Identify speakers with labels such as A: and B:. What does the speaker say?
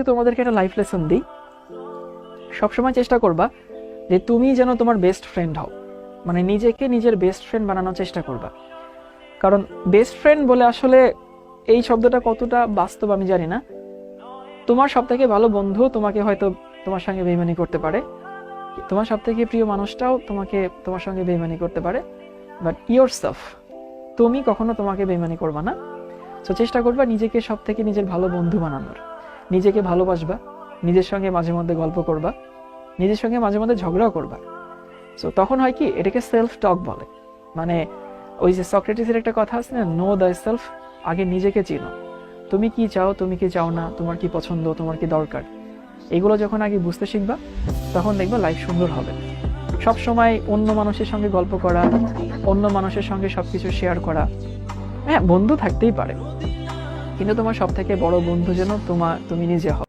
A: তোমাদেরকে একটা life lesson দিই, সবসময় চেষ্টা করবা যে তুমি যেন তোমার বেস্ট ফ্রেন্ড হও, মানে নিজেকে নিজের বেস্ট ফ্রেন্ড বানানোর চেষ্টা করবা। কারণ বেস্ট ফ্রেন্ড বলে আসলে এই শব্দটা কতটা বাস্তব আমি জানি না। তোমার সব থেকে ভালো বন্ধু তোমাকে হয়তো তোমার সঙ্গে বেইমানি করতে পারে, তোমার সব থেকে প্রিয় মানুষটাও তোমার সঙ্গে বেইমানি করতে পারে, বাট ইয়োরসেলফ, তুমি কখনো তোমাকে বেইমানি করবা না। সো চেষ্টা করবা নিজেকে সব থেকে নিজের ভালো বন্ধু বানানোর, নিজেকে ভালোবাসবা, নিজের সঙ্গে মাঝে মধ্যে গল্প করবা, নিজের সঙ্গে মাঝে মধ্যে ঝগড়াও করবা। সো তখন হয় কি, এটাকে সেলফ টক বলে। মানে ওই যে সক্রেটিসের একটা কথা আছে না, নো দ্য সেলফ, আগে নিজেকে চিনো, তুমি কি চাও, তুমি কি চাও না, তোমার কি পছন্দ, তোমার কি দরকার, এগুলো যখন আগে বুঝতে শিখবা তখন দেখবা লাইফ সুন্দর হবে। সব সময় অন্য মানুষের সঙ্গে গল্প করা, অন্য মানুষের সঙ্গে সবকিছু শেয়ার করা, হ্যাঁ বন্ধু থাকতেই পারে, কিন্তু তোমার সব থেকে বড় বন্ধু যেন তুমি নিজে হও।